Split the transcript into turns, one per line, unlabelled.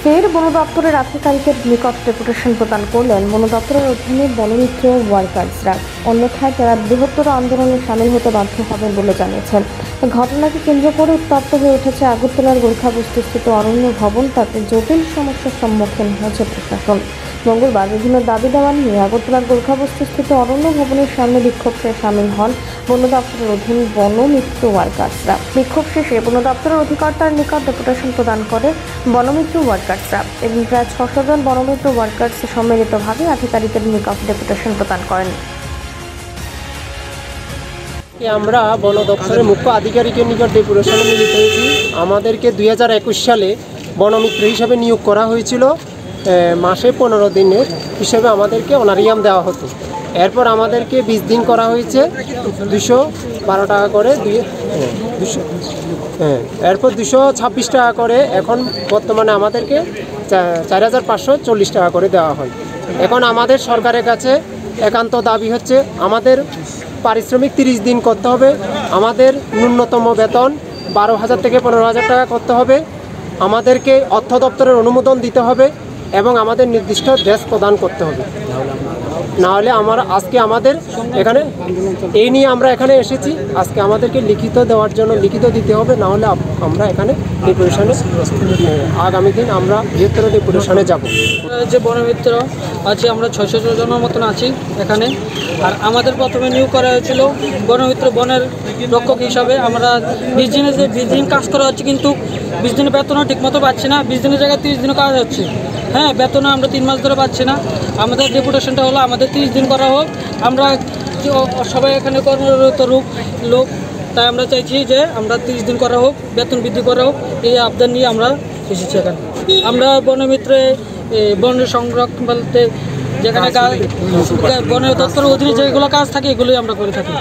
ফের বন দপ্তরের আধিকারিকের নিকট ডেপুটেশন প্রদান করলেন বন দপ্তরের অধীনে বনমিত্র ওয়ার্কার্সরা। অন্যথায় তারা বৃহত্তর আন্দোলনে সামিল হতে বাধ্য হবেন বলে জানিয়েছেন। ঘটনাকে কেন্দ্র করে উত্তপ্ত হয়ে উঠেছে আগরতলার গোর্খাবস্তিস্থিত অরণ্য ভবন। তাতে জটিল সমস্যার সম্মুখীন হয়েছে প্রশাসন। মঙ্গলবার বিভিন্ন দাবি দেওয়া নিয়ে আগরতলার গোর্খাবস্তিস্থিত অরণ্য ভবনের সামনে বিক্ষোভে সামিল হন বন দপ্তরের অধীন বনমিত্র ওয়ার্কার্সরা। বিক্ষোভ শেষে বন দপ্তরের অধিকর্তার নিকট ডেপুটেশন প্রদান করে বনমিত্র ওয়ার্কার্সরা এবং প্রায় 600 জন বনমিত্র ওয়ার্কার্স সম্মিলিতভাবে আধিকারিকের নিকট ডেপুটেশন প্রদান করেন।
আমরা বন দপ্তরের মুখ্য আধিকারিকের নিকট ডেপুটেশনে মিলিত হয়েছি। আমাদেরকে 2021 সালে বনমিত্র হিসাবে নিয়োগ করা হয়েছিল। মাসে 15 দিনের হিসেবে আমাদেরকে অনারিয়াম দেওয়া হতো। এরপর আমাদেরকে 20 দিন করা হয়েছে 212 টাকা করে, এরপর 226 টাকা করে। এখন বর্তমানে আমাদেরকে 4540 টাকা করে দেওয়া হয়। এখন আমাদের সরকারের কাছে একান্ত দাবি হচ্ছে আমাদের পারিশ্রমিক 30 দিন করতে হবে, আমাদের ন্যূনতম বেতন 12,000 থেকে 15,000 টাকা করতে হবে, আমাদেরকে অর্থ দপ্তরের অনুমোদন দিতে হবে এবং আমাদের নির্দিষ্ট ড্রেস প্রদান করতে হবে। নাহলে আজকে আমাদের এখানে এই নিয়ে আমরা এখানে এসেছি। আজকে আমাদেরকে লিখিত দেওয়ার জন্য লিখিত দিতে হবে, নাহলে আমরা এখানে ডেপুটেশনে আগামী দিন আমরা বৃহত্তর ডেপুটেশনে যাব।
যে বনমিত্র আছে আমরা 600 জনের মতন আছি এখানে। আর আমাদের প্রথমে নিয়োগ করা হয়েছিল বনমিত্র বনের রক্ষক হিসাবে। আমরা 20 দিন কাজ করা হচ্ছে, কিন্তু 20 দিনের বেতনও ঠিকমতো পাচ্ছি না। 20 দিনের জায়গায় 30 দিনও কাজ হচ্ছে। হ্যাঁ, বেতনও আমরা 3 মাস ধরে পাচ্ছি না। আমাদের ডেপুটেশনটা হলো আমাদের 30 দিন করা হোক। আমরা সবাই এখানে কর্মরত লোক, তাই আমরা চাইছি যে আমরা 30 দিন করা হোক, বেতন বৃদ্ধি করা হোক। এই আবদার নিয়ে আমরা এসেছি এখানে। আমরা বনমিত্রে বন সংরক্ষণ বলতে যেখানে বন দপ্তরের অধীনে যেগুলো কাজ থাকে এগুলোই আমরা করে থাকি।